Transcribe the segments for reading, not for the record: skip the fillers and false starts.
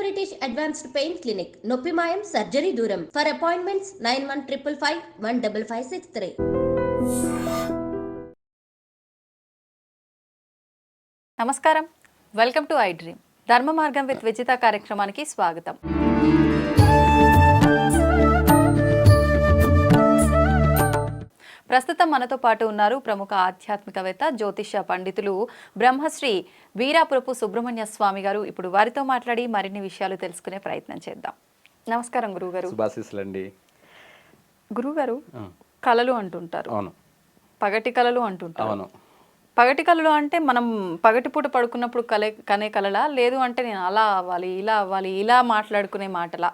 British advanced pain clinic, నొప్పి మాయం, surgery దూరం. For appointments 9155515563. నమస్కారం, వెల్కమ్ టు ఐ డ్రీమ్. ధర్మ మార్గం విత్ విజిత కార్యక్రమానికి స్వాగతం. ప్రస్తుతం మనతో పాటు ఉన్నారు ప్రముఖ ఆధ్యాత్మికవేత్త, జ్యోతిష్య పండితులు బ్రహ్మశ్రీ వీరాపురపు సుబ్రహ్మణ్య స్వామి గారు. ఇప్పుడు వారితో మాట్లాడి మరిన్ని విషయాలు తెలుసుకునే ప్రయత్నం చేద్దాం. నమస్కారం గురువుగారు. శుభాశీస్సులండి. గురువుగారు, కళలు అంటుంటారు, అవును, పగటి కళలు అంటుంటారు. అవును. పగటి కళలు అంటే మనం పగటిపూట పడుకున్నప్పుడు కనే కళలా, లేదు అంటే నేను అలా అవ్వాలి, ఇలా అవ్వాలి, ఇలా మాట్లాడుకునే మాటలా?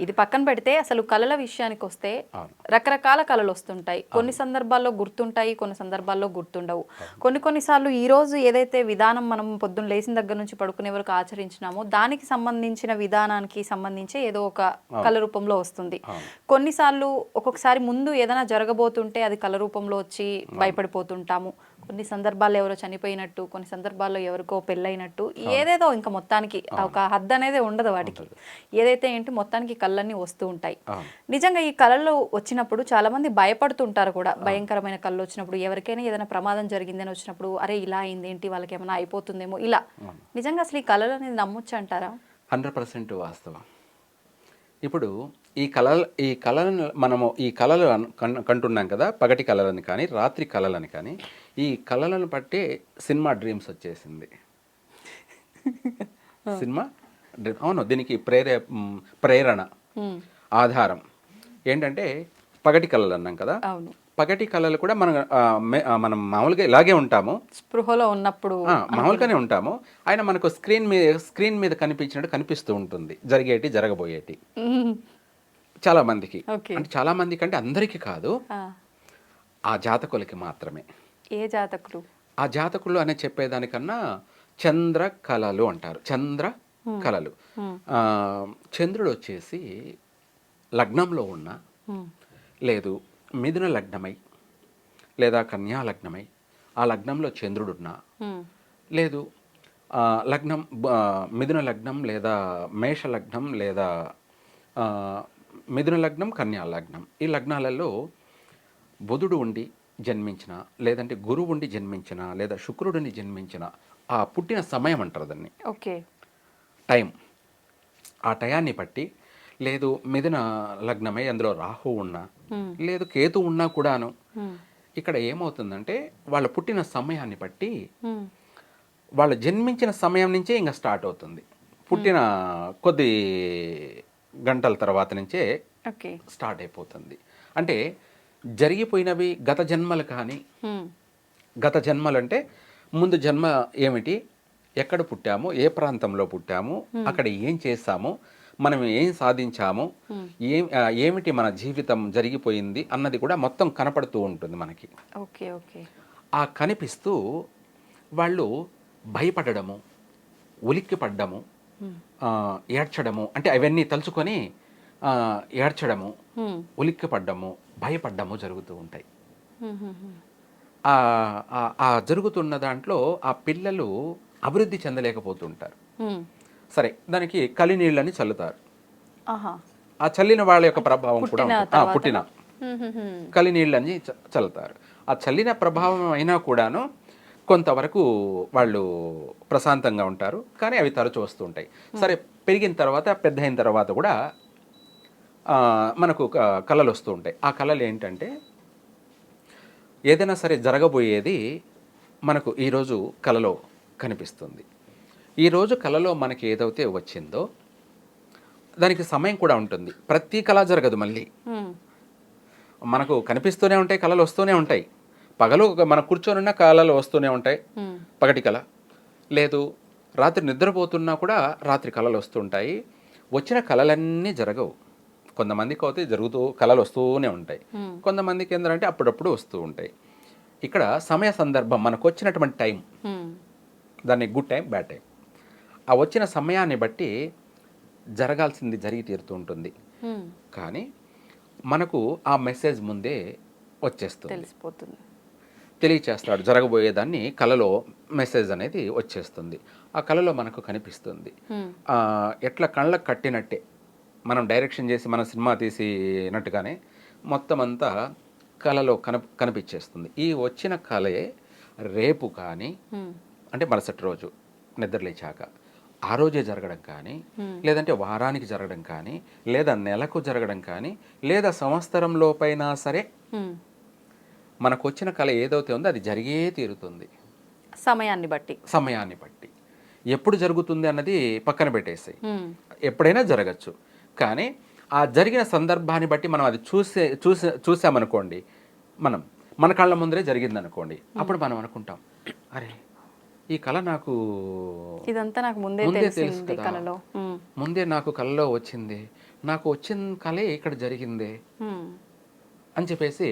ఇది పక్కన పెడితే అసలు కళల విషయానికి వస్తే రకరకాల కళలు వస్తుంటాయి. కొన్ని సందర్భాల్లో గుర్తుంటాయి, కొన్ని సందర్భాల్లో గుర్తుండవు. కొన్నిసార్లు ఈ రోజు ఏదైతే విధానం మనం పొద్దున్న లేచిన దగ్గర నుంచి పడుకునే వరకు ఆచరించినామో దానికి సంబంధించిన విధానానికి సంబంధించి ఏదో ఒక కళ రూపంలో వస్తుంది. కొన్నిసార్లు ఒక్కొక్కసారి ముందు ఏదైనా జరగబోతుంటే అది కళ రూపంలో వచ్చి భయపడిపోతుంటాము. కొన్ని సందర్భాల్లో ఎవరో చనిపోయినట్టు, కొన్ని సందర్భాల్లో ఎవరికో పెళ్ళైనట్టు, ఏదేదో ఇంకా మొత్తానికి ఒక హద్దు అనేది ఉండదు వాటికి. ఏదైతే ఏంటి మొత్తానికి కళ్ళన్నీ వస్తూ ఉంటాయి. నిజంగా ఈ కళలు వచ్చినప్పుడు చాలా మంది భయపడుతుంటారు కూడా. భయంకరమైన కళ్ళు వచ్చినప్పుడు, ఎవరికైనా ఏదైనా ప్రమాదం జరిగిందని వచ్చినప్పుడు, అరే ఇలా అయింది ఏంటి, వాళ్ళకి ఏమైనా అయిపోతుందేమో ఇలా. నిజంగా అసలు ఈ కళలు అనేది నమ్మొచ్చు అంటారా? 100% వాస్తవం. ఇప్పుడు ఈ కళలను మనము ఈ కళలు కంటున్నాం కదా, పగటి కళలని కానీ రాత్రి కళలని కానీ, ఈ కళలను బట్టి సినిమా డ్రీమ్స్ వచ్చేసింది. సినిమా డ్రీమ్, అవును. దీనికి ప్రేరణ ఆధారం ఏంటంటే పగటి కళలు అన్నాం కదా. పగటి కళలు కూడా మనం మామూలుగా ఇలాగే ఉంటాము, స్పృహలో ఉన్నప్పుడు మామూలుగానే ఉంటాము. ఆయన మనకు స్క్రీన్ మీద కనిపించినట్టు కనిపిస్తూ ఉంటుంది, జరగబోయేటి చాలా మందికి. అంటే చాలా మందికి అంటే అందరికీ కాదు, ఆ జాతకులకి మాత్రమే. ఏ జాతకులు? ఆ జాతకులు అనే చెప్పేదానికన్నా చంద్ర కళలు అంటారు. చంద్ర కళలు, చంద్రుడు వచ్చేసి లగ్నంలో ఉన్న, లేదు మిథున లగ్నమై లేదా కన్యా లగ్నమై ఆ లగ్నంలో చంద్రుడున్నా, లేదు లగ్నం మిథున లగ్నం లేదా మేష లగ్నం లేదా మిథున లగ్నం, కన్యా లగ్నం, ఈ లగ్నాలలో బుధుడు ఉండి జన్మించిన, లేదంటే గురువు ఉండి జన్మించిన, లేదా శుక్రుడిని జన్మించిన, ఆ పుట్టిన సమయం అంటారు దాన్ని, టైం. ఆ టయాన్ని బట్టి, లేదు మిథున లగ్నమై అందులో రాహు ఉన్నా, లేదు కేతు ఉన్నా కూడాను, ఇక్కడ ఏమవుతుందంటే వాళ్ళ పుట్టిన సమయాన్ని బట్టి, వాళ్ళు జన్మించిన సమయం నుంచే ఇంకా స్టార్ట్ అవుతుంది. పుట్టిన కొద్ది గంటల తర్వాత నుంచే స్టార్ట్ అయిపోతుంది. అంటే జరిగిపోయినవి గత జన్మలు. కానీ గత జన్మలు అంటే ముందు జన్మ ఏమిటి, ఎక్కడ పుట్టాము, ఏ ప్రాంతంలో పుట్టాము, అక్కడ ఏం చేస్తాము, మనం ఏం సాధించాము, ఏమిటి మన జీవితం జరిగిపోయింది అన్నది కూడా మొత్తం కనపడుతూ ఉంటుంది మనకి. ఆ కనిపిస్తూ వాళ్ళు భయపడము, ఉలిక్కి పడ్డము, ఏడ్చడము, అంటే అవన్నీ తలుచుకొని ఏడ్చడము, ఉలిక్కి పడ్డము, భయపడ్డము జరుగుతూ ఉంటాయి. ఆ జరుగుతున్న దాంట్లో ఆ పిల్లలు అభివృద్ధి చెందలేకపోతుంటారు. సరే, దానికి కలినీళ్ళని చల్లుతారు. ఆ చల్లిన వాళ్ళ యొక్క ప్రభావం కూడా పుట్టిన కలినీళ్ళని చల్లుతారు. ఆ చల్లిన ప్రభావం అయినా కూడాను కొంతవరకు వాళ్ళు ప్రశాంతంగా ఉంటారు, కానీ అవి తరచు వస్తూ ఉంటాయి. సరే, పెరిగిన తర్వాత, పెద్ద అయిన తర్వాత కూడా మనకు కళలు వస్తూ ఉంటాయి. ఆ కళలు ఏంటంటే, ఏదైనా సరే జరగబోయేది మనకు ఈరోజు కళలో కనిపిస్తుంది. ఈరోజు కళలో మనకి ఏదైతే వచ్చిందో దానికి సమయం కూడా ఉంటుంది. ప్రతి కళ జరగదు, మళ్ళీ మనకు కనిపిస్తూనే ఉంటాయి, కళలు వస్తూనే ఉంటాయి. పగలు మనం కూర్చొని ఉన్న కళలు వస్తూనే ఉంటాయి, పగటి కళ. లేదు, రాత్రి నిద్రపోతున్నా కూడా రాత్రి కళలు వస్తుంటాయి. వచ్చిన కళలన్నీ జరగవు. కొంతమందికి అయితే కళలు వస్తూనే ఉంటాయి, కొంతమందికి ఏంటంటే అప్పుడప్పుడు వస్తూ ఉంటాయి. ఇక్కడ సమయ సందర్భం, మనకు వచ్చినటువంటి టైం, దాన్ని గుడ్ టైం, బ్యాడ్ టైం, ఆ వచ్చిన సమయాన్ని బట్టి జరగాల్సింది జరిగి తీరుతూ ఉంటుంది. కానీ మనకు ఆ మెసేజ్ ముందే వచ్చేస్తుంది, తెలిసిపోతుంది, తెలియచేస్తాడు. జరగబోయేదాన్ని కళలో మెసేజ్ అనేది వచ్చేస్తుంది. ఆ కళలో మనకు కనిపిస్తుంది. ఎట్లా కళ్ళకు కట్టినట్టే మనం డైరెక్షన్ చేసి మన సినిమా తీసినట్టుగానే మొత్తం అంతా కళలో కనిపించేస్తుంది. ఈ వచ్చిన కళే రేపు కానీ అంటే మరుసటి రోజు నిద్రలేచాక ఆ రోజే జరగడం కానీ, లేదంటే వారానికి జరగడం కానీ, లేదా నెలకు జరగడం కానీ, లేదా సంవత్సరంలోపైనా సరే మనకు వచ్చిన కళ ఏదైతే ఉందో అది జరిగే తీరుతుంది. సమయాన్ని బట్టి ఎప్పుడు జరుగుతుంది అన్నది పక్కన పెట్టేసాయి. ఎప్పుడైనా జరగచ్చు. కానీ ఆ జరిగిన సందర్భాన్ని బట్టి మనం అది చూసామనుకోండి, మన కళ్ళ ముందరే జరిగింది అనుకోండి, అప్పుడు మనం అనుకుంటాం, అరే ఈ కళ నాకు ఇదంతా నాకు ముందే తెలుసు కదా, ముందే నాకు కళలో వచ్చింది, నాకు వచ్చిన కళే ఇక్కడ జరిగింది అని చెప్పేసి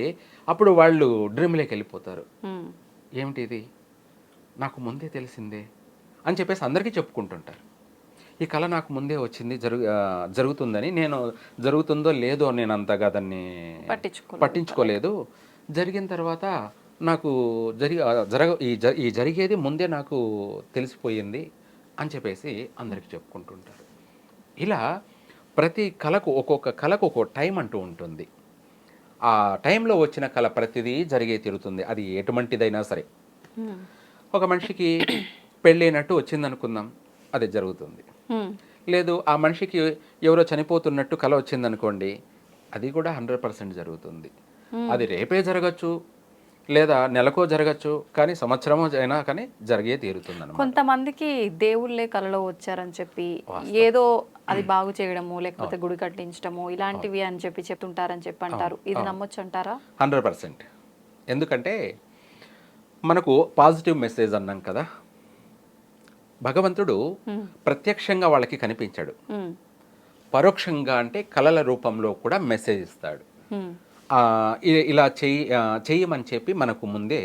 అప్పుడు వాళ్ళు డ్రీమ్లోకి వెళ్ళిపోతారు. ఏమిటి ఇది నాకు ముందే తెలిసిందే అని చెప్పేసి అందరికీ చెప్పుకుంటుంటారు. ఈ కళ నాకు ముందే వచ్చింది, జరుగుతుందని. నేను జరుగుతుందో లేదో నేను అంతగా దాన్ని పట్టించుకోలేదు. జరిగిన తర్వాత నాకు ఈ జరిగేది ముందే నాకు తెలిసిపోయింది అని చెప్పేసి అందరికీ చెప్పుకుంటుంటారు. ఇలా ప్రతి కళకు ఒక్కొక్క టైం అంటూ ఉంటుంది. ఆ టైంలో వచ్చిన కళ ప్రతిదీ జరిగే తీరుతుంది. అది ఎటువంటిదైనా సరే. ఒక మనిషికి పెళ్ళైనట్టు వచ్చింది అనుకుందాం, అది జరుగుతుంది. లేదు ఆ మనిషికి ఎవరో చనిపోతున్నట్టు కళ వచ్చిందనుకోండి, అది కూడా 100% జరుగుతుంది. అది రేపే జరగచ్చు, లేదా నెలకో జరగచ్చు, కానీ సంవత్సరమో అయినా కానీ జరిగే తీరుతుంది. కొంతమందికి దేవుళ్ళే కళలో వచ్చారని చెప్పి ఏదో అది బాగు చేయడము, లేకపోతే గుడి కట్టించడము, ఇలాంటివి అని చెప్పి చెప్తుంటారని చెప్పి అంటారు. ఇది నమ్మొచ్చు అంటారా? 100%. ఎందుకంటే మనకు పాజిటివ్ మెసేజ్ అన్నాం కదా, భగవంతుడు ప్రత్యక్షంగా వాళ్ళకి కనిపించాడు, పరోక్షంగా అంటే కళల రూపంలో కూడా మెసేజ్ ఇస్తాడు. ఇలా చెయ్యమని చెప్పి మనకు ముందే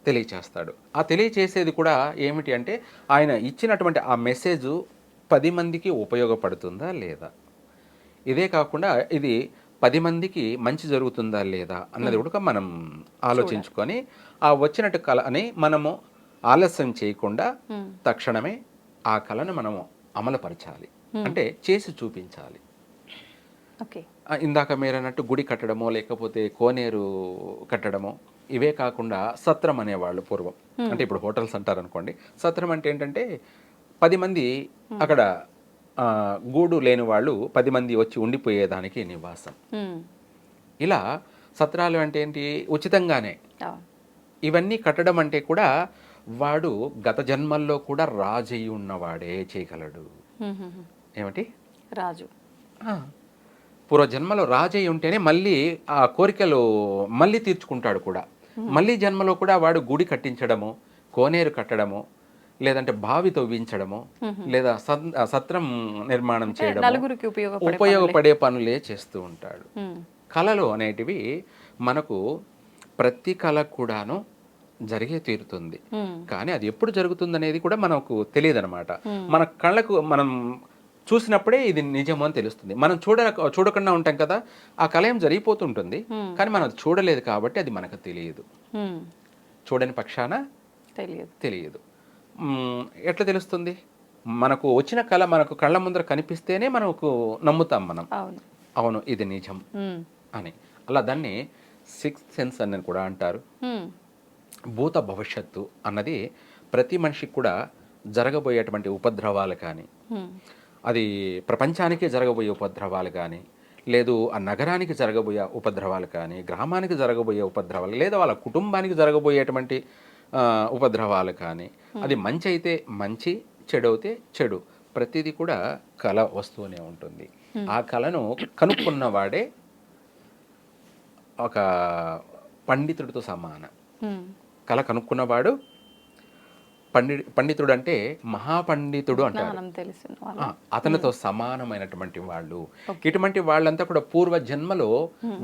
తెలియచేస్తాడు. ఆ తెలియచేసేది కూడా ఏమిటి అంటే ఆయన ఇచ్చినటువంటి ఆ మెసేజ్ 10 మందికి ఉపయోగపడుతుందా లేదా, ఇదే కాకుండా ఇది 10 మందికి మంచి జరుగుతుందా లేదా అన్నది కూడా మనం ఆలోచించుకొని ఆ వచ్చినట్టు కళని మనము ఆలస్యం చేయకుండా తక్షణమే ఆ కళను మనము అమలుపరచాలి, అంటే చేసి చూపించాలి. ఇందాక మీరు అన్నట్టు గుడి కట్టడమో లేకపోతే కోనేరు కట్టడమో, ఇవే కాకుండా సత్రం అనేవాళ్ళు పూర్వం. అంటే ఇప్పుడు హోటల్స్ అంటారు అనుకోండి. సత్రం అంటే ఏంటంటే 10 మంది అక్కడ గూడు లేని వాళ్ళు 10 మంది వచ్చి ఉండిపోయేదానికి నివాసం. ఇలా సత్రాలు అంటే ఏంటి, ఉచితంగానే. ఇవన్నీ కట్టడం అంటే కూడా వాడు గత జన్మల్లో కూడా రాజు అయి ఉన్నవాడే చేయగలడు. ఏమిటి రాజు పూర్వజన్మలో రాజు అయి ఉంటేనే మళ్ళీ ఆ కోరికలు మళ్ళీ తీర్చుకుంటాడు కూడా. మళ్ళీ జన్మలో కూడా వాడు గుడి కట్టించడము, కోనేరు కట్టడము, లేదంటే బావి తవ్వించడము, లేదా సత్రం నిర్మాణం చేయడము, ఉపయోగపడే పనులే చేస్తూ ఉంటాడు. కళలు అనేటివి మనకు ప్రతి కళ కూడాను జరిగే తీరుతుంది. కానీ అది ఎప్పుడు జరుగుతుంది అనేది కూడా మనకు తెలియదు అనమాట. మన కళ్ళకు మనం చూసినప్పుడే ఇది నిజము అని తెలుస్తుంది. మనం చూడకుండా ఉంటాం కదా, ఆ కళ ఏం జరిగిపోతుంటుంది, కానీ మనం చూడలేదు కాబట్టి అది మనకు తెలియదు. చూడని పక్షాన తెలియదు. ఎట్లా తెలుస్తుంది? మనకు వచ్చిన కళ మనకు కళ్ళ ముందర కనిపిస్తేనే మనకు నమ్ముతాం మనం, అవును ఇది నిజం అని. అలా దాన్ని 6th సెన్స్ అని కూడా అంటారు. భూత భవిష్యత్తు అన్నది ప్రతి మనిషికి కూడా జరగబోయేటువంటి ఉపద్రవాలు కానీ, అది ప్రపంచానికి జరగబోయే ఉపద్రవాలు కానీ, లేదు ఆ నగరానికి జరగబోయే ఉపద్రవాలు కానీ, గ్రామానికి జరగబోయే ఉపద్రవాలు, లేదా వాళ్ళ కుటుంబానికి జరగబోయేటువంటి ఉపద్రవాలు కానీ, అది మంచి అయితే మంచి, చెడు అయితే చెడు, ప్రతిదీ కూడా కళ వస్తూనే ఉంటుంది. ఆ కళను కనుక్కున్నవాడే ఒక పండితుడితో సమానం. కళ కనుక్కున్నవాడు పండితుడు, అంటే మహాపండితుడు అంటారు. అతనితో సమానమైనటువంటి వాళ్ళు. ఇటువంటి వాళ్ళంతా కూడా పూర్వ జన్మలో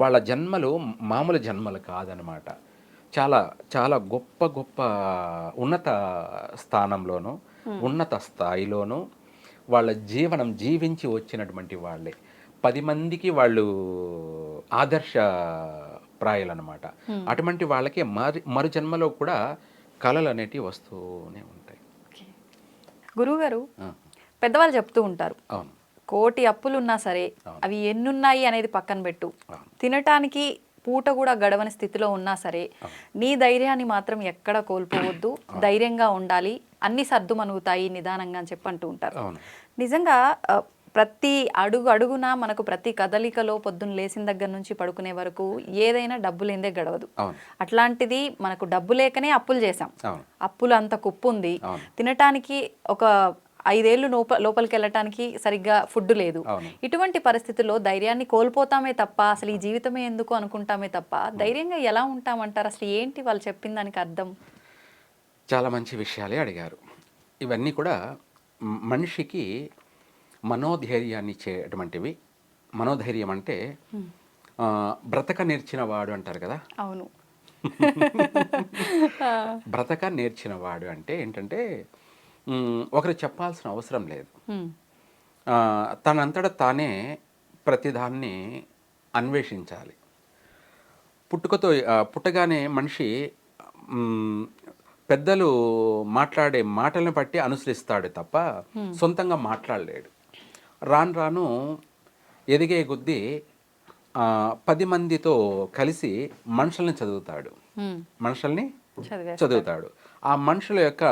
వాళ్ళ జన్మలు మామూలు జన్మలు కాదనమాట. చాలా చాలా గొప్ప గొప్ప ఉన్నత స్థానంలోనూ ఉన్నత స్థాయిలోనూ వాళ్ళ జీవనం జీవించి వచ్చినటువంటి వాళ్ళే. 10 మందికి వాళ్ళు ఆదర్శ ప్రాయాలన్నమాట. అటువంటి వాళ్ళకి మరు జన్మలో కూడా కళలు అనేటివి వస్తూనే ఉంటాయి. గురువుగారు ఆ, పెద్దవాళ్ళు చెప్తూ ఉంటారు, అవును కోటి అప్పులున్నా సరే అవి ఎన్నున్నాయి అనేది పక్కన పెట్టు, అవును. తినటానికి పూట కూడా గడవని స్థితిలో ఉన్నా సరే నీ ధైర్యాన్ని మాత్రం ఎక్కడ కోల్పోవద్దు, ధైర్యంగా ఉండాలి, అన్ని సర్దుమనుగుతాయి నిదానంగా అని చెప్పి అంటూ ఉంటారు. అవును. నిజంగా ప్రతి అడుగు అడుగున మనకు ప్రతి కదలికలో పొద్దున్న లేచిన దగ్గర నుంచి పడుకునే వరకు ఏదైనా డబ్బు లేనిదే గడవదు. అవును. అట్లాంటిది మనకు డబ్బు లేకనే అప్పులు చేసాం, అవును. అప్పులు అంత కుప్పు ఉంది, అవును. తినటానికి ఒక 5 ఏళ్ళు లోపలికి వెళ్ళటానికి సరిగ్గా ఫుడ్ లేదు. అవును. ఇటువంటి పరిస్థితుల్లో ధైర్యాన్ని కోల్పోతామే తప్ప అసలు ఈ జీవితమే ఎందుకు అనుకుంటామే తప్ప ధైర్యంగా ఎలా ఉంటామంటారు? అసలు ఏంటి వాళ్ళు చెప్పిన దానికి అర్థం? చాలా మంచి విషయాలే అడిగారు. ఇవన్నీ కూడా మనిషికి మనోధైర్యాన్ని ఇచ్చేటువంటివి. మనోధైర్యం అంటే బ్రతక నేర్చిన వాడు అంటారు కదా. అవును. బ్రతక నేర్చిన వాడు అంటే ఏంటంటే ఒకరు చెప్పాల్సిన అవసరం లేదు. తనంతట తానే ప్రతిదాన్ని అన్వేషించాలి. పుట్టగానే మనిషి పెద్దలు మాట్లాడే మాటలను బట్టి అనుసరిస్తాడు తప్ప సొంతంగా మాట్లాడలేడు. రాను రాను ఎదిగే కొద్దీ 10 మందితో కలిసి మనుషుల్ని చదువుతాడు. మనుషుల్ని చదువుతాడు. ఆ మనుషుల యొక్క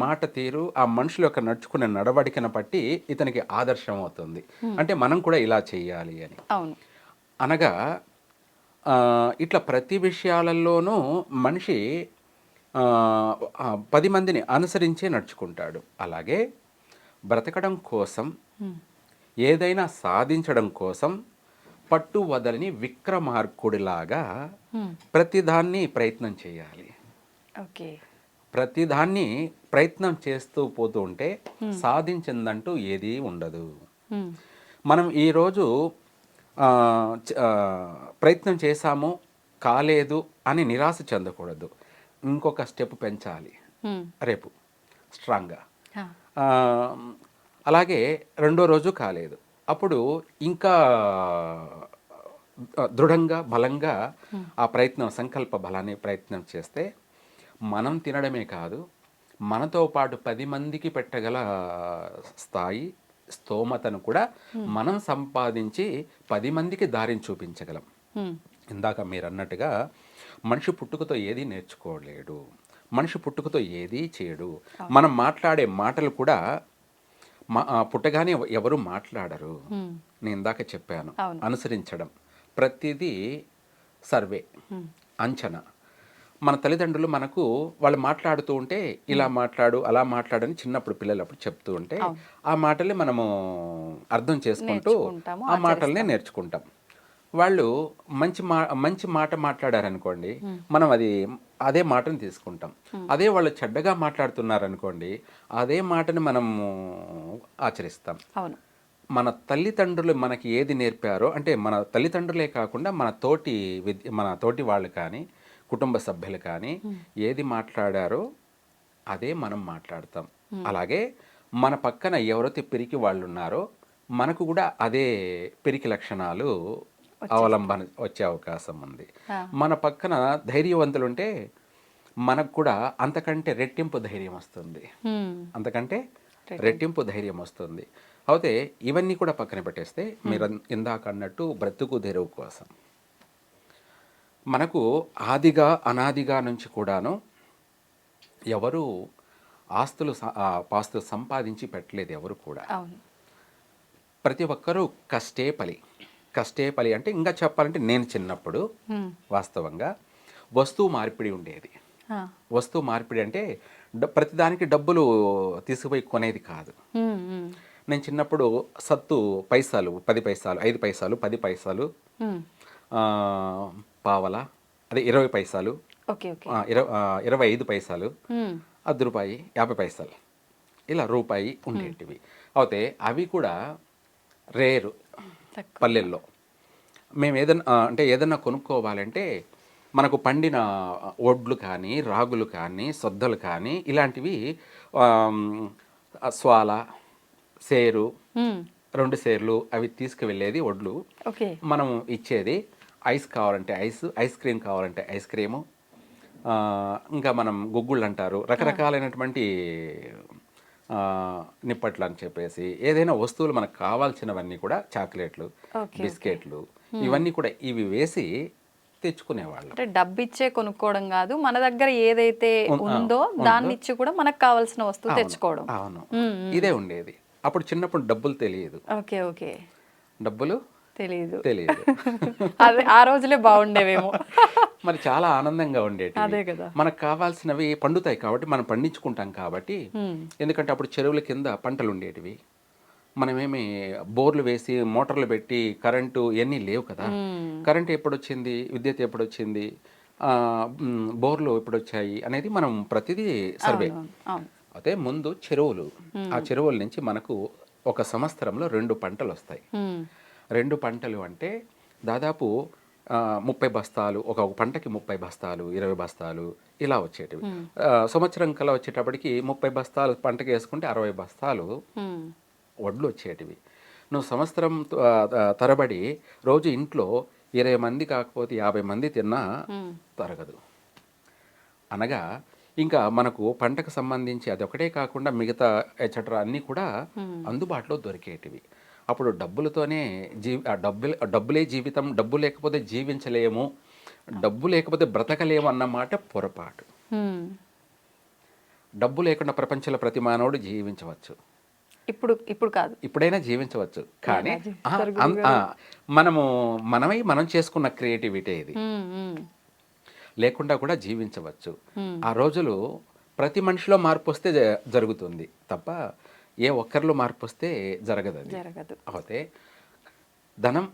మాట తీరు, ఆ మనుషుల యొక్క నడుచుకునే నడవడికను బట్టి ఇతనికి ఆదర్శం అవుతుంది. అంటే మనం కూడా ఇలా చెయ్యాలి అని. అనగా ఇట్లా ప్రతి విషయాలలోనూ మనిషి 10 మందిని అనుసరించే నడుచుకుంటాడు. అలాగే బ్రతకడం కోసం, ఏదైనా సాధించడం కోసం పట్టు వదలని విక్రమార్కుడిలాగా ప్రతిదాన్ని ప్రయత్నం చేయాలి. ప్రతిదాన్ని ప్రయత్నం చేస్తూ పోతూ ఉంటే సాధించిందంటూ ఏదీ ఉండదు. మనం ఈరోజు ప్రయత్నం చేశాము, కాలేదు అని నిరాశ చెందకూడదు. ఇంకొక స్టెప్ పెంచాలి రేపు స్ట్రాంగ్గా. అలాగే రెండో రోజు కాలేదు, అప్పుడు ఇంకా దృఢంగా బలంగా ఆ ప్రయత్నం, సంకల్ప బలాన్ని ప్రయత్నం చేస్తే మనం తినడమే కాదు, మనతో పాటు 10 మందికి పెట్టగల స్థాయి, స్తోమతను కూడా మనం సంపాదించి 10 మందికి దారిని చూపించగలం. ఇందాక మీరు అన్నట్టుగా మనిషి పుట్టుకతో ఏది నేర్చుకోలేడు, మనిషి పుట్టుకతో ఏదీ చేయడు. మనం మాట్లాడే మాటలు కూడా పుట్టగానే ఎవరు మాట్లాడరు. నేను ఇందాక చెప్పాను, అనుసరించడం, ప్రతిదీ సర్వే, అంచనా. మన తల్లిదండ్రులు మనకు వాళ్ళు మాట్లాడుతూ ఉంటే ఇలా మాట్లాడు, అలా మాట్లాడని చిన్నప్పుడు పిల్లలు అప్పుడు చెప్తూ ఉంటే ఆ మాటల్ని మనము అర్థం చేసుకుంటూ ఆ మాటల్ని నేర్చుకుంటాం. వాళ్ళు మంచి మాట మాట్లాడారనుకోండి, మనం అదే మాటను తీసుకుంటాం. అదే వాళ్ళు చెడ్డగా మాట్లాడుతున్నారనుకోండి, అదే మాటని మనము ఆచరిస్తాం. మన తల్లిదండ్రులు మనకి ఏది నేర్పారో, అంటే మన తల్లిదండ్రులే కాకుండా మన తోటి వాళ్ళు కానీ, కుటుంబ సభ్యులు కానీ ఏది మాట్లాడారో అదే మనం మాట్లాడతాం. అలాగే మన పక్కన ఎవరైతే పిరికి వాళ్ళు ఉన్నారో మనకు కూడా అదే పిరికి లక్షణాలు అవలంబన వచ్చే అవకాశం ఉంది. మన పక్కన ధైర్యవంతులుంటే మనకు కూడా అంతకంటే రెట్టింపు ధైర్యం వస్తుంది. అంతకంటే రెట్టింపు ధైర్యం వస్తుంది. అయితే ఇవన్నీ కూడా పక్కన పెట్టేస్తే మీరు ఇందాక అన్నట్టు బ్రతుకు తెరువు కోసం మనకు అనాదిగా నుంచి కూడాను ఎవరు పాస్తులు సంపాదించి పెట్టలేదు ఎవరు కూడా. ప్రతి ఒక్కరూ కష్టే పలి అంటే ఇంకా చెప్పాలంటే నేను చిన్నప్పుడు వాస్తవంగా వస్తువు మార్పిడి ఉండేది. వస్తువు మార్పిడి అంటే ప్రతిదానికి డబ్బులు తీసుకుపోయి కొనేది కాదు. నేను చిన్నప్పుడు సత్తు పైసలు, 10 పైసలు, 5 పైసలు, 10 పైసలు, పావల, అదే 20 పైసలు, 25 పైసలు, ₹10, 50 పైసలు, ఇలా రూపాయి ఉండేటివి. అయితే అవి కూడా రేరు పల్లెల్లో. మేము ఏదన్నా కొనుక్కోవాలంటే మనకు పండిన ఒడ్లు కానీ, రాగులు కానీ, సొద్దలు కానీ ఇలాంటివి స్వాల, సేరు, 2 సేర్లు అవి తీసుకువెళ్ళేది ఒడ్లు. మనం ఇచ్చేది. ఐస్ కావాలంటే ఐస్ క్రీమ్ కావాలంటే ఐస్ క్రీము, ఇంకా మనం గుగ్గుళ్ళు అంటారు, రకరకాలైనటువంటి నిప్పట్లు అని చెప్పేసి ఏదైనా వస్తువులు మనకు కావాల్సినవన్నీ కూడా చాక్లెట్లు, బిస్కెట్లు, ఇవన్నీ కూడా ఇవి వేసి తెచ్చుకునేవాళ్ళు. అంటే డబ్బు ఇచ్చే కొనుక్కోవడం కాదు, మన దగ్గర ఏదైతే ఉందో దాన్ని ఇచ్చి కూడా మనకు కావాల్సిన వస్తువు తెచ్చుకోవడం. అవును, ఇదే ఉండేది. అప్పుడు చిన్నప్పుడు డబ్బులు తెలియదు. ఓకే ఓకే, డబ్బులు తెలియదు. అదే ఆ రోజులే బాగుండేవేమో. మరి చాలా ఆనందంగా ఉండేది. అదే కదా, మనకు కావాల్సినవి పండుతాయి కాబట్టి మనం పండించుకుంటాం కాబట్టి. ఎందుకంటే అప్పుడు చెరువుల కింద పంటలు ఉండేటివి, మనమేమి బోర్లు వేసి మోటార్లు పెట్టి కరెంటు ఇవన్నీ లేవు కదా. కరెంటు ఎప్పుడు వచ్చింది, విద్యుత్ ఎప్పుడు వచ్చింది, బోర్లు ఎప్పుడు వచ్చాయి అనేది మనం ప్రతిదీ సర్వే. అయితే ముందు చెరువులు, ఆ చెరువుల నుంచి మనకు ఒక సంవత్సరంలో 2 పంటలు వస్తాయి. 2 పంటలు అంటే దాదాపు 30 బస్తాలు, ఒక పంటకి 30 బస్తాలు, 20 బస్తాలు ఇలా వచ్చేటివి. సంవత్సరం కల్లా వచ్చేటప్పటికి 30 బస్తాలు పంటకి వేసుకుంటే 60 బస్తాలు వడ్లు వచ్చేటివి. నువ్వు సంవత్సరం తరబడి రోజు ఇంట్లో 20 మంది కాకపోతే 50 మంది తిన్నా తరగదు. అనగా ఇంకా మనకు పంటకు సంబంధించి అదొకటే కాకుండా మిగతా ఎట్సెట్రా అన్నీ కూడా అందుబాటులో దొరికేటివి. అప్పుడు డబ్బులతోనే డబ్బులే జీవితం, డబ్బు లేకపోతే జీవించలేము, డబ్బు లేకపోతే బ్రతకలేము అన్నమాట పొరపాటు. డబ్బు లేకుండా ప్రపంచంలో ప్రతి మానవుడు జీవించవచ్చు. ఇప్పుడు కాదు, ఇప్పుడైనా జీవించవచ్చు, కానీ మనం చేసుకున్న క్రియేటివిటీ ఇది. లేకుండా కూడా జీవించవచ్చు. ఆ రోజులు ప్రతి మనిషిలో మార్పు వస్తే జరుగుతుంది తప్ప ఏ ఒక్కరిలో మార్పు వస్తే జరగదు. అయితే ధనం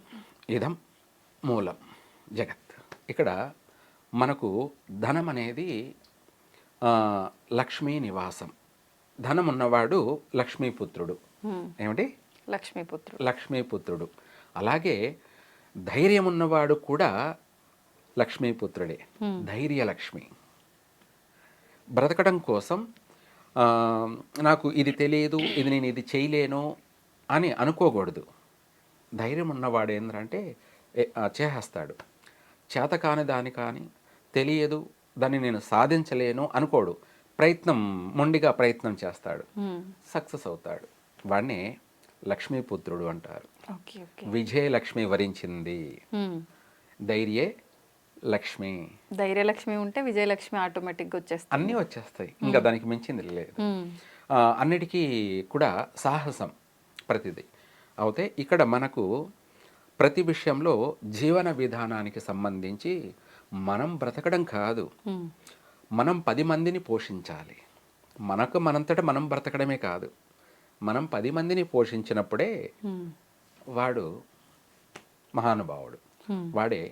ఇదం మూలం జగత్. ఇక్కడ మనకు ధనం అనేది లక్ష్మీ నివాసం. ధనం ఉన్నవాడు లక్ష్మీపుత్రుడు. ఏమిటి? లక్ష్మీపుత్రుడు. అలాగే ధైర్యం ఉన్నవాడు కూడా లక్ష్మీపుత్రుడే, ధైర్యలక్ష్మి. బ్రతకడం కోసం నాకు ఇది తెలియదు, నేను ఇది చేయలేను అని అనుకోకూడదు. ధైర్యం ఉన్నవాడు ఏంటంటే చేసేస్తాడు. చేత కాని దాని కానీ తెలియదు, దాన్ని నేను సాధించలేను అనుకోడు. మొండిగా ప్రయత్నం చేస్తాడు, సక్సెస్ అవుతాడు. వాడిని లక్ష్మీపుత్రుడు అంటారు. విజయలక్ష్మి వరించింది, ధైర్యే లక్ష్మి. ధైర్యలక్ష్మి ఉంటే విజయలక్ష్మి ఆటోమేటిక్గా వచ్చేస్తాయి, అన్నీ వచ్చేస్తాయి. ఇంకా దానికి మించింది లేదు. అన్నిటికీ కూడా సాహసం ప్రతిదీ. అయితే ఇక్కడ మనకు ప్రతి విషయంలో జీవన విధానానికి సంబంధించి మనం బ్రతకడం కాదు, మనం 10 మందిని పోషించాలి. మనంతటా మనం బ్రతకడమే కాదు, మనం 10 మందిని పోషించినప్పుడే వాడు మహానుభావుడు. వాడే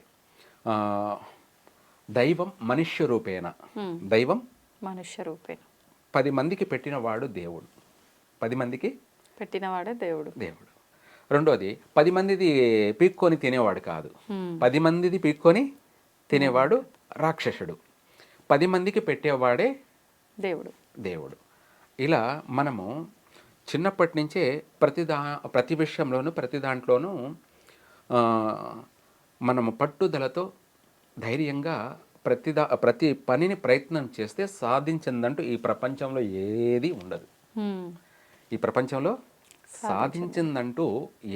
దైవం మనుష్య రూపేణ. దైవం మనుష్య రూపేణ 10 మందికి పెట్టినవాడు దేవుడు. 10 మందికి పెట్టినవాడే దేవుడు. రెండోది 10 మందిది పీక్కొని తినేవాడు కాదు, 10 మందిది పీక్కొని తినేవాడు రాక్షసుడు. 10 మందికి పెట్టేవాడే దేవుడు. ఇలా మనము చిన్నప్పటి నుంచే ప్రతి విషయంలోనూ ప్రతి దాంట్లోనూ మనము పట్టుదలతో ధైర్యంగా ప్రతి పనిని ప్రయత్నం చేస్తే సాధించిందంటూ ఈ ప్రపంచంలో ఏది ఉండదు. ఈ ప్రపంచంలో సాధించిందంటూ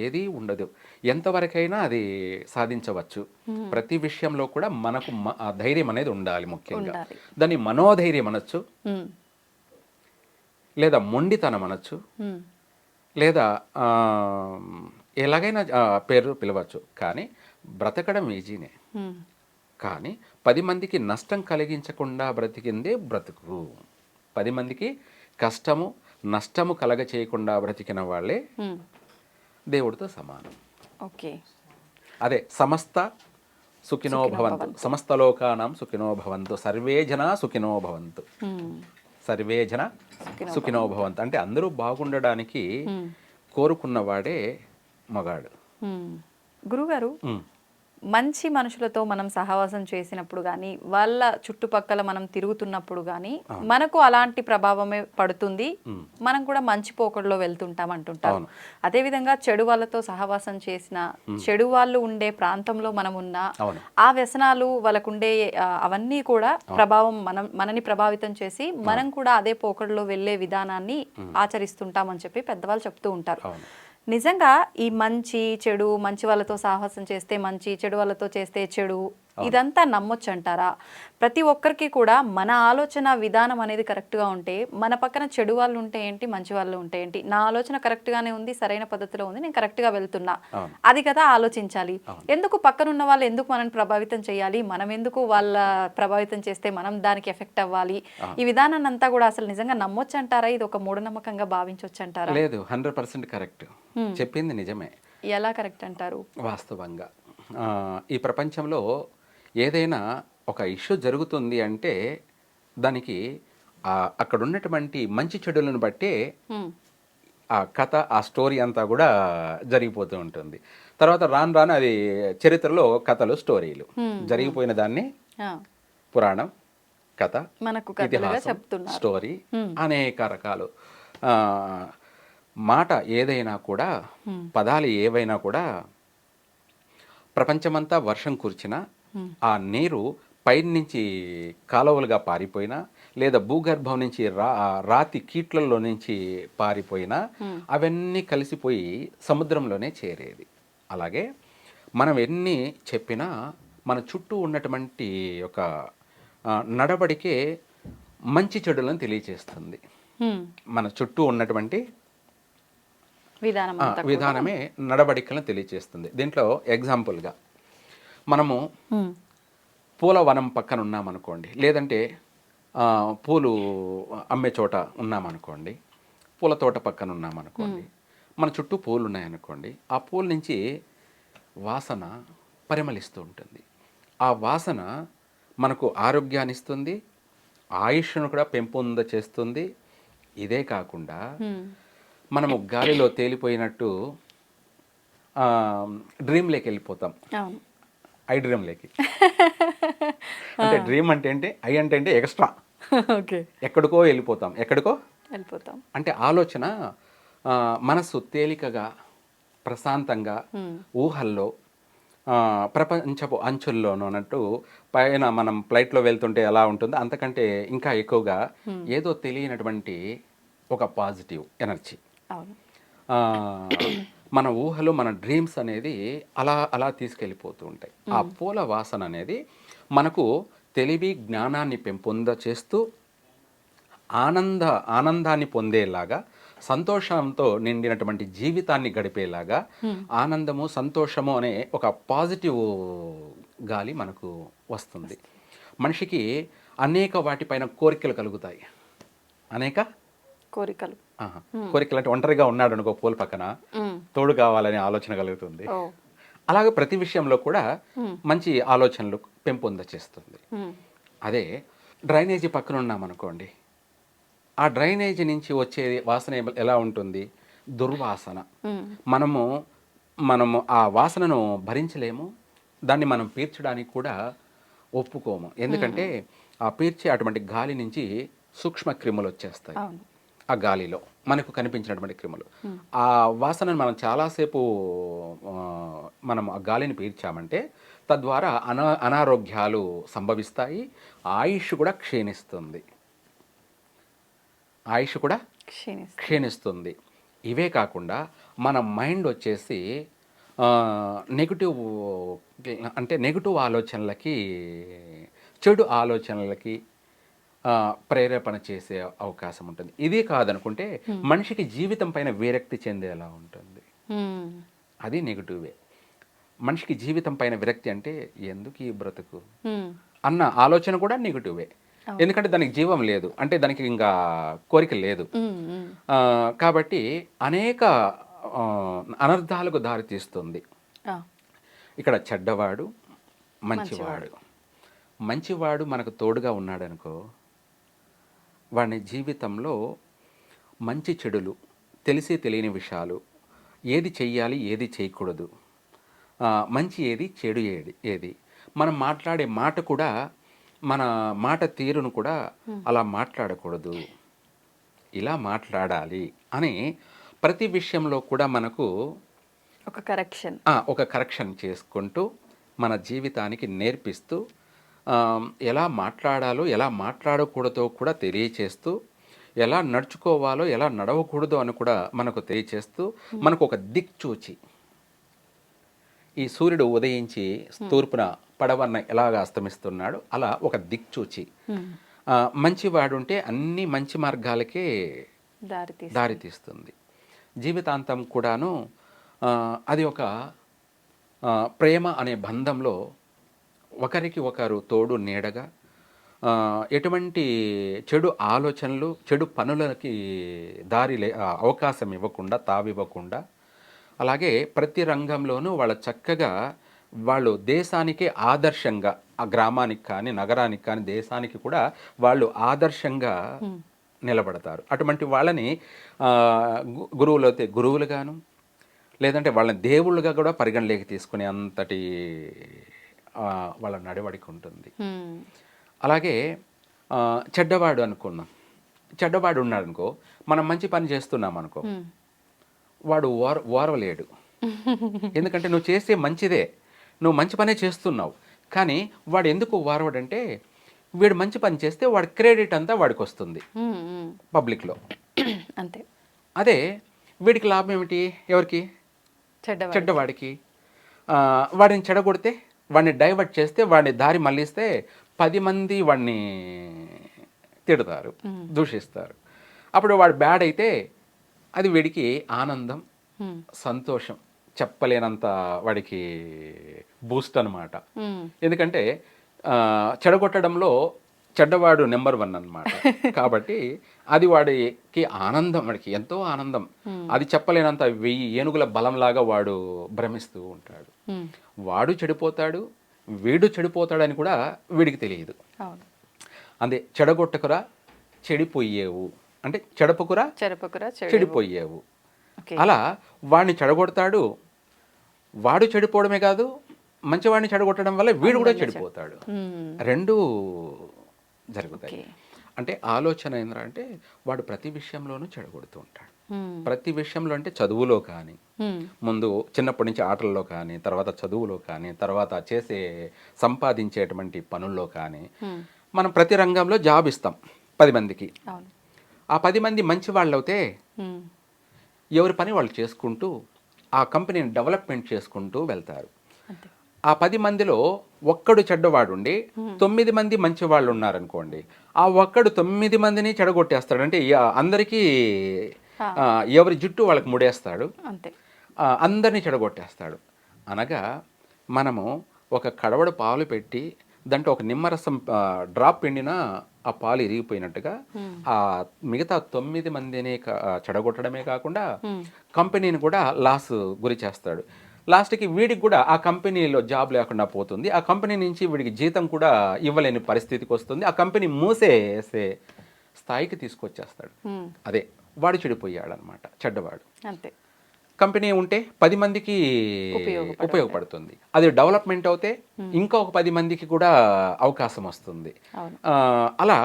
ఏదీ ఉండదు. ఎంతవరకైనా అది సాధించవచ్చు. ప్రతి విషయంలో కూడా మనకు ధైర్యం అనేది ఉండాలి. ముఖ్యంగా దాన్ని మనోధైర్యం అనొచ్చు, లేదా మొండితనం అనొచ్చు, లేదా ఎలాగైనా పేరు పిలవచ్చు. కానీ బ్రతకడం ఈజీనే. కానీ 10 మందికి నష్టం కలిగించకుండా బ్రతికిందే బ్రతుకు. 10 మందికి కష్టము నష్టము కలగ చేయకుండా బ్రతికిన వాళ్ళే దేవుడితో సమానం. అదే సమస్త సుఖినో భవంతు, సమస్త లోకానాం సుఖినో భవంతు, సర్వే జనా సుఖినో భవంతు. సర్వే జన సుఖినో భవంతు అంటే అందరూ బాగుండడానికి కోరుకున్నవాడే మగాడు. గురుగారు, మంచి మనుషులతో మనం సహవాసం చేసినప్పుడు కానీ వాళ్ళ చుట్టుపక్కల మనం తిరుగుతున్నప్పుడు కానీ మనకు అలాంటి ప్రభావమే పడుతుంది, మనం కూడా మంచి పోకడలో వెళ్తుంటాం అంటుంటారు. అదేవిధంగా చెడు వాళ్ళతో సహవాసం చేసిన, చెడు వాళ్ళు ఉండే ప్రాంతంలో మనం ఉన్నా ఆ వ్యసనాలు వాళ్ళకుండే అవన్నీ కూడా ప్రభావం మనని ప్రభావితం చేసి మనం కూడా అదే పోకడలో వెళ్ళే విధానాన్ని ఆచరిస్తుంటామని చెప్పి పెద్దవాళ్ళు చెప్తూ ఉంటారు. నిజంగా ఈ మంచి చెడు, మంచి వాళ్ళతో సాహసం చేస్తే మంచి, చెడు వాళ్ళతో చేస్తే చెడు, ఇదంతా నమ్మొచ్చు అంటారా? ప్రతి ఒక్కరికి కూడా మన ఆలోచన విధానం అనేది కరెక్ట్గా ఉంటే, మన పక్కన చెడు వాళ్ళు ఉంటే ఏంటి, మంచి వాళ్ళు ఉంటే ఏంటి, నా ఆలోచన కరెక్ట్గానే ఉంది, సరైన పద్ధతిలో ఉంది, నేను కరెక్ట్గా వెళ్తున్నా, అది కదా ఆలోచించాలి. ఎందుకు పక్కనున్న వాళ్ళు ఎందుకు మనల్ని ప్రభావితం చేయాలి, మనం ఎందుకు వాళ్ళ ప్రభావితం చేస్తే మనం దానికి ఎఫెక్ట్ అవ్వాలి? ఈ విధానాన్ని అంతా కూడా అసలు నిజంగా నమ్మొచ్చు అంటారా? ఇది ఒక మూఢనమ్మకంగా భావించవచ్చు అంటారా? లేదు, 100% కరెక్ట్, చెప్పింది నిజమే. ఎలా కరెక్ట్ అంటారు? వాస్తవంగా ఈ ప్రపంచంలో ఏదైనా ఒక ఇష్యూ జరుగుతుంది అంటే దానికి అక్కడ ఉన్నటువంటి మంచి చెడులను బట్టే ఆ కథ, ఆ స్టోరీ అంతా కూడా జరిగిపోతూ ఉంటుంది. తర్వాత రాను రాను అది చరిత్రలో కథలు, స్టోరీలు, జరిగిపోయిన దాన్ని పురాణం, కథ, ఇతిహాసం, స్టోరీ, అనేక రకాలు. మాట ఏదైనా కూడా, పదాలు ఏవైనా కూడా, ప్రపంచమంతా వర్షం కురిచినా ఆ నీరు పైనుంచి కాలువలుగా పారిపోయినా, లేదా భూగర్భం నుంచి రాతి కీట్లలో నుంచి పారిపోయినా అవన్నీ కలిసిపోయి సముద్రంలోనే చేరేది. అలాగే మనం ఎన్ని చెప్పినా మన చుట్టూ ఉన్నటువంటి ఒక నడవడికే మంచి చెడులను తెలియచేస్తుంది. మన చుట్టూ ఉన్నటువంటి విధానమే నడవడికలను తెలియచేస్తుంది. దీంట్లో ఎగ్జాంపుల్గా మనము పూల వనం పక్కన ఉన్నామనుకోండి, లేదంటే పూలు అమ్మే చోట ఉన్నామనుకోండి, పూల తోట పక్కన ఉన్నామనుకోండి, మన చుట్టూ పూలు ఉన్నాయనుకోండి, ఆ పూల నుంచి వాసన పరిమళిస్తూ ఉంటుంది. ఆ వాసన మనకు ఆరోగ్యాన్ని ఇస్తుంది, ఆయుష్ను కూడా పెంపొంద చేస్తుంది. ఇదే కాకుండా మనము గాలిలో తేలిపోయినట్టు డ్రీమ్లోకి వెళ్ళిపోతాం. ఐ డ్రీమ్లోకి అంటే డ్రీమ్ అంటే ఏంటి, ఐ అంటే ఎక్స్ట్రా, ఎక్కడికో వెళ్ళిపోతాం. అంటే ఆలోచన, మనసు తేలికగా, ప్రశాంతంగా, ఊహల్లో, ప్రపంచపు అంచుల్లోనూ అన్నట్టు, పైన మనం ఫ్లైట్లో వెళ్తుంటే ఎలా ఉంటుందో అంతకంటే ఇంకా ఎక్కువగా ఏదో తెలియనటువంటి ఒక పాజిటివ్ ఎనర్జీ, మన ఊహలు, మన డ్రీమ్స్ అనేది అలా తీసుకెళ్ళిపోతూ ఉంటాయి. ఆ పూల వాసన అనేది మనకు తెలివి, జ్ఞానాన్ని పెంపొంద చేస్తూ ఆనందాన్ని పొందేలాగా, సంతోషంతో నిండినటువంటి జీవితాన్ని గడిపేలాగా, ఆనందము, సంతోషము అనే ఒక పాజిటివ్ గాలి మనకు వస్తుంది. మనిషికి అనేక వాటిపైన కోరికలు కలుగుతాయి. అనేక కోరికలు అంటే ఒంటరిగా ఉన్నాడు అనుకో, పూల పక్కన తోడు కావాలనే ఆలోచన కలుగుతుంది. అలాగే ప్రతి విషయంలో కూడా మంచి ఆలోచనలు పెంపొంద చేస్తుంది. అదే డ్రైనేజీ పక్కన ఉన్నామనుకోండి, ఆ డ్రైనేజీ నుంచి వచ్చే వాసన ఎలా ఉంటుంది, దుర్వాసన. మనము ఆ వాసనను భరించలేము, దాన్ని మనం పీల్చడానికి కూడా ఒప్పుకోము. ఎందుకంటే ఆ పీల్చే అటువంటి గాలి నుంచి సూక్ష్మ క్రిములు వచ్చేస్తాయి. ఆ గాలిలో మనకు కనిపించినటువంటి క్రిములు, ఆ వాసనను మనం చాలాసేపు మనం ఆ గాలిని పీల్చామంటే తద్వారా అనారోగ్యాలు సంభవిస్తాయి, ఆయుష్ కూడా క్షీణిస్తుంది. ఇవే కాకుండా మన మైండ్ వచ్చేసి నెగిటివ్ ఆలోచనలకి, చెడు ఆలోచనలకి ప్రేరేపణ చేసే అవకాశం ఉంటుంది. ఇదే కాదనుకుంటే మనిషికి జీవితం పైన విరక్తి చెందేలా ఉంటుంది. అది నెగిటివే. మనిషికి జీవితం పైన విరక్తి అంటే ఎందుకు ఈ బ్రతుకు అన్న ఆలోచన కూడా నెగిటివే. ఎందుకంటే దానికి జీవం లేదు, అంటే దానికి ఇంకా కోరిక లేదు. కాబట్టి అనేక అనర్థాలకు దారితీస్తుంది. ఇక్కడ చెడ్డవాడు, మంచివాడు మనకు తోడుగా ఉన్నాడనుకో, వాడి జీవితంలో మంచి చెడులు, తెలిసి తెలియని విషయాలు, ఏది చెయ్యాలి ఏది చేయకూడదు, మంచి ఏది, చెడు ఏది, మనం మాట్లాడే మాట కూడా, మన మాట తీరును కూడా అలా మాట్లాడకూడదు, ఇలా మాట్లాడాలి అని ప్రతి విషయంలో కూడా మనకు ఒక కరెక్షన్ చేసుకుంటూ మన జీవితానికి నేర్పిస్తూ ఎలా మాట్లాడాలో ఎలా మాట్లాడకూడదో కూడా తెలియచేస్తూ, ఎలా నడుచుకోవాలో ఎలా నడవకూడదో అని కూడా మనకు తెలియచేస్తూ, మనకు ఒక దిక్చూచి, ఈ సూర్యుడు ఉదయించి తూర్పున పడవన్న ఎలాగ అస్తమిస్తున్నాడు అలా ఒక దిక్చూచి, మంచివాడుంటే అన్ని మంచి మార్గాలకే దారితీస్తుంది. జీవితాంతం కూడాను అది ఒక ప్రేమ అనే బంధంలో ఒకరికి ఒకరు తోడు నీడగా, ఎటువంటి చెడు ఆలోచనలు చెడు పనులకి అవకాశం ఇవ్వకుండా, తావివ్వకుండా, అలాగే ప్రతి రంగంలోనూ చక్కగా వాళ్ళు దేశానికి ఆదర్శంగా, ఆ గ్రామానికి కానీ నగరానికి కానీ దేశానికి కూడా వాళ్ళు ఆదర్శంగా నిలబడతారు. అటువంటి వాళ్ళని గురువులు అయితే గురువులుగాను, లేదంటే వాళ్ళని దేవుళ్ళుగా కూడా పరిగణలోకి తీసుకునే అంతటి వాళ్ళ నడవడిక ఉంటుంది. అలాగే చెడ్డవాడు అనుకున్నాం, చెడ్డవాడు ఉన్నాడు అనుకో, మనం మంచి పని చేస్తున్నాం అనుకో, వాడు ఓర్వలేడు. ఎందుకంటే నువ్వు చేసే మంచిదే, నువ్వు మంచి పనే చేస్తున్నావు, కానీ వాడు ఎందుకు ఓర్వడంటే వీడు మంచి పని చేస్తే వాడి క్రెడిట్ అంతా వాడికి వస్తుంది పబ్లిక్లో. అంతే. అదే వీడికి లాభం ఏమిటి? ఎవరికి? చెడ్డవాడికి. వాడిని చెడగొడితే, వాడిని డైవర్ట్ చేస్తే, వాడిని దారి మళ్ళిస్తే 10 మంది వాడిని తిడతారు, దూషిస్తారు. అప్పుడు వాడు బ్యాడ్ అయితే అది వీడికి ఆనందం, సంతోషం, చెప్పలేనంత వాడికి బూస్ట్ అనమాట. ఎందుకంటే చెడగొట్టడంలో చెడ్డవాడు నెంబర్ 1 అన్నమాట. కాబట్టి అది వాడికి ఆనందం, వాడికి ఎంతో ఆనందం. అది చెప్పలేనంత 1000 ఏనుగుల బలంలాగా వాడు భ్రమిస్తూ ఉంటాడు. వాడు చెడిపోతాడు, వీడు చెడిపోతాడని కూడా వీడికి తెలియదు. అదే చెడగొట్టకురా చెడిపోయేవు అంటే చెడపకురా చెడిపోయేవు. అలా వాడిని చెడగొడతాడు, వాడు చెడిపోవడమే కాదు, మంచివాడిని చెడగొట్టడం వల్ల వీడు కూడా చెడిపోతాడు. రెండూ జరుగుతాయి. అంటే ఆలోచన ఏంటంటే వాడు ప్రతి విషయంలోనూ చెడగొడుతూ ఉంటాడు. ప్రతి విషయంలో అంటే చదువులో కానీ, ముందు చిన్నప్పటి నుంచి ఆటల్లో కానీ, తర్వాత చదువులో కానీ, తర్వాత సంపాదించేటువంటి పనుల్లో కానీ, మనం ప్రతి రంగంలో జాబ్ ఇస్తాం 10 మందికి. ఆ 10 మంది మంచి వాళ్ళు అవుతే ఎవరి పని వాళ్ళు చేసుకుంటూ ఆ కంపెనీని డెవలప్మెంట్ చేసుకుంటూ వెళ్తారు. ఆ 10 మందిలో ఒక్కడు చెడ్డవాడుండి 9 మంది మంచి వాళ్ళు ఉన్నారనుకోండి, ఆ ఒక్కడు 9 మందిని చెడగొట్టేస్తాడు. అంటే అందరికీ ఎవరి జుట్టు వాళ్ళకి ముడేస్తాడు, అందరినీ చెడగొట్టేస్తాడు. అనగా మనము ఒక కడవడ పాలు పెట్టి దాంట్లో ఒక నిమ్మరసం డ్రాప్ పిండినా ఆ పాలు ఇరిగిపోయినట్టుగా ఆ మిగతా 9 మందిని చెడగొట్టడమే కాకుండా కంపెనీని కూడా లాస్ గురి చేస్తాడు. లాస్ట్కి వీడికి కూడా ఆ కంపెనీలో జాబ్ లేకుండా పోతుంది, ఆ కంపెనీ నుంచి వీడికి జీతం కూడా ఇవ్వలేని పరిస్థితికి వస్తుంది, ఆ కంపెనీ మూసేసే స్థాయికి తీసుకొచ్చేస్తాడు. అదే వాడు చెడిపోయాడు అనమాట, చెడ్డవాడు. అంతే. కంపెనీ ఉంటే 10 మందికి ఉపయోగపడుతుంది, అది డెవలప్మెంట్ అవుతే ఇంకా ఒక 10 మందికి కూడా అవకాశం వస్తుంది. అలా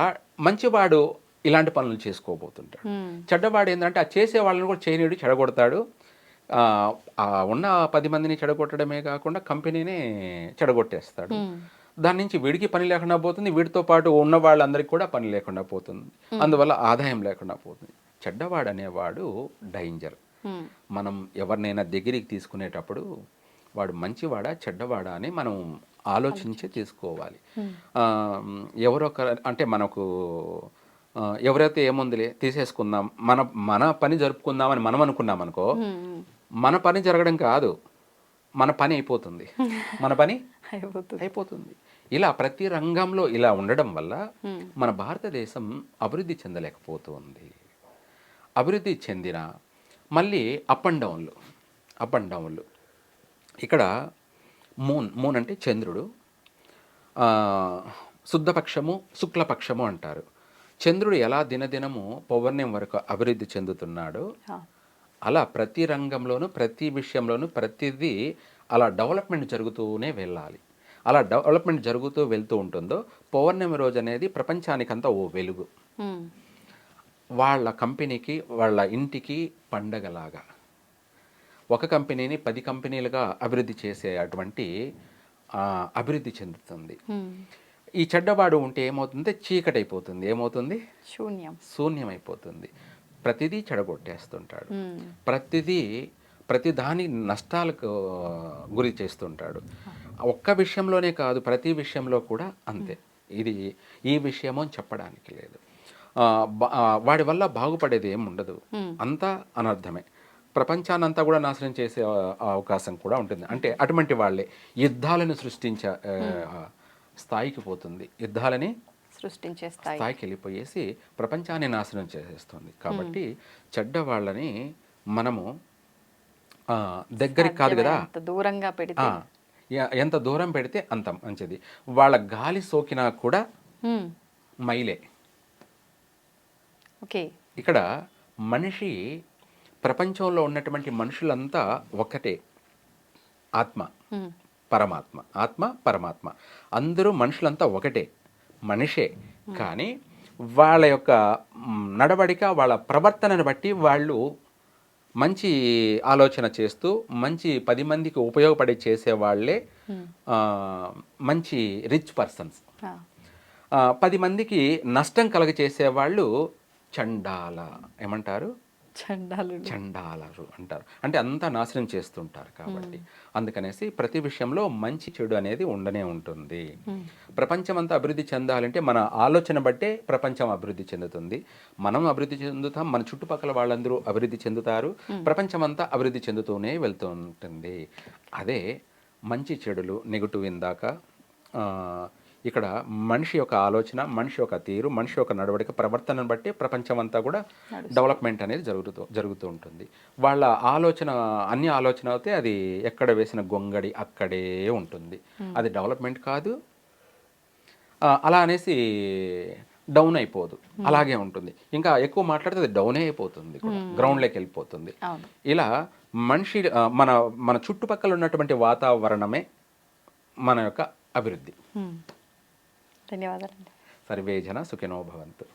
మంచివాడు ఇలాంటి పనులు చేసుకోబోతుంటాడు. చెడ్డవాడు ఏంటంటే ఆ చేసే వాళ్ళని కూడా చేయనీడు, చెడగొడతాడు. ఉన్న 10 మందిని చెడగొట్టడమే కాకుండా కంపెనీనే చెడగొట్టేస్తాడు. దాని నుంచి వీడికి పని లేకుండా పోతుంది, వీడితో పాటు ఉన్న వాళ్ళందరికీ కూడా పని లేకుండా పోతుంది, అందువల్ల ఆదాయం లేకుండా పోతుంది. చెడ్డవాడు అనేవాడు డేంజర్. మనం ఎవరినైనా దగ్గరికి తీసుకునేటప్పుడు వాడు మంచివాడా చెడ్డవాడా అని మనం ఆలోచించి తీసుకోవాలి. ఎవరొకరు అంటే మనకు ఎవరైతే ఏముందిలే తీసేసుకుందాం, మన పని జరుపుకుందామని మనం అనుకున్నాం అనుకో, మన పని జరగడం కాదు, మన పని అయిపోతుంది, మన పని అయిపోతుంది. ఇలా ప్రతి రంగంలో ఇలా ఉండడం వల్ల మన భారతదేశం అభివృద్ధి చెందలేకపోతుంది. అభివృద్ధి చెందిన మళ్ళీ అప్ అండ్ డౌన్లు. ఇక్కడ మూన్ అంటే చంద్రుడు, శుద్ధపక్షము శుక్లపక్షము అంటారు. చంద్రుడు ఎలా దినదినము పౌర్ణం వరకు అభివృద్ధి చెందుతున్నాడో అలా ప్రతి రంగంలోనూ ప్రతి విషయంలోనూ ప్రతిదీ అలా డెవలప్మెంట్ జరుగుతూనే వెళ్ళాలి. అలా డెవలప్మెంట్ జరుగుతూ వెళ్తూ ఉంటుందో పౌర్ణమి రోజు అనేది ప్రపంచానికంతా ఓ వెలుగు. వాళ్ళ కంపెనీకి వాళ్ళ ఇంటికి పండగలాగా ఒక కంపెనీని 10 కంపెనీలుగా అభివృద్ధి చేసే అటువంటి అభివృద్ధి చెందుతుంది. ఈ చెడ్డవాడు ఉంటే ఏమవుతుంది? చీకటైపోతుంది. ఏమవుతుంది? శూన్యమైపోతుంది. ప్రతిదీ చెడగొట్టేస్తుంటాడు. ప్రతి దాని నష్టాలకు గురి చేస్తుంటాడు. ఒక్క విషయంలోనే కాదు, ప్రతి విషయంలో కూడా అంతే. ఇది ఈ విషయమో అని చెప్పడానికి లేదు. వాడి వల్ల బాగుపడేది ఏమి ఉండదు, అంతా అనర్థమే. ప్రపంచాన్నంతా కూడా నాశనం చేసే అవకాశం కూడా ఉంటుంది. అంటే అటువంటి వాళ్ళే యుద్ధాలను సృష్టించే స్థాయికి పోతుంది. యుద్ధాలని సృష్టించే స్థాయికి వెళ్ళిపోయేసి ప్రపంచాన్ని నాశనం చేసేస్తుంది. కాబట్టి చెడ్డ వాళ్ళని మనము దగ్గరికి కాదు కదా, దూరంగా పెడితే, ఎంత దూరం పెడితే అంత మంచిది. వాళ్ళ గాలి సోకినా కూడా మైలే. ఇక్కడ మనిషి, ప్రపంచంలో ఉన్నటువంటి మనుషులంతా ఒకటే, ఆత్మ పరమాత్మ, ఆత్మ పరమాత్మ, అందరూ మనుషులంతా ఒకటే, మనిషే. కానీ వాళ్ళ యొక్క నడవడిక, వాళ్ళ ప్రవర్తనను బట్టి వాళ్ళు మంచి ఆలోచన చేస్తూ మంచి 10 మందికి ఉపయోగపడే చేసేవాళ్లే మంచి రిచ్ పర్సన్స్. 10 మందికి నష్టం కలగచేసేవాళ్ళు చండాల, ఏమంటారు? చండాలరు అంటారు. అంటే అంతా నాశనం చేస్తుంటారు. కాబట్టి అందుకనేసి ప్రతి విషయంలో మంచి చెడు అనేది ఉండనే ఉంటుంది. ప్రపంచం అంతా అభివృద్ధి చెందాలంటే మన ఆలోచన బట్టే ప్రపంచం అభివృద్ధి చెందుతుంది. మనం అభివృద్ధి చెందుతాం, మన చుట్టుపక్కల వాళ్ళందరూ అభివృద్ధి చెందుతారు, ప్రపంచం అంతా అభివృద్ధి చెందుతూనే వెళ్తూ ఉంటుంది. అదే మంచి చెడులు, నెగటివ్. ఇందాక ఇక్కడ మనిషి యొక్క ఆలోచన, మనిషి యొక్క తీరు, మనిషి యొక్క నడవడిక, ప్రవర్తనను బట్టి ప్రపంచం అంతా కూడా డెవలప్మెంట్ అనేది జరుగుతూ ఉంటుంది. వాళ్ళ ఆలోచన, అన్ని ఆలోచన అయితే అది ఎక్కడ వేసిన గొంగడి అక్కడే ఉంటుంది. అది డెవలప్మెంట్ కాదు. అలా అనేసి డౌన్ అయిపోదు, అలాగే ఉంటుంది. ఇంకా ఎక్కువ మాట్లాడితే అది డౌనే అయిపోతుంది, గ్రౌండ్లోకి వెళ్ళిపోతుంది. ఇలా మనిషి, మన చుట్టుపక్కల ఉన్నటువంటి వాతావరణమే మన యొక్క అభివృద్ధి. ధన్యవాదాలండి. సర్వే జన సుఖినో భవంతు.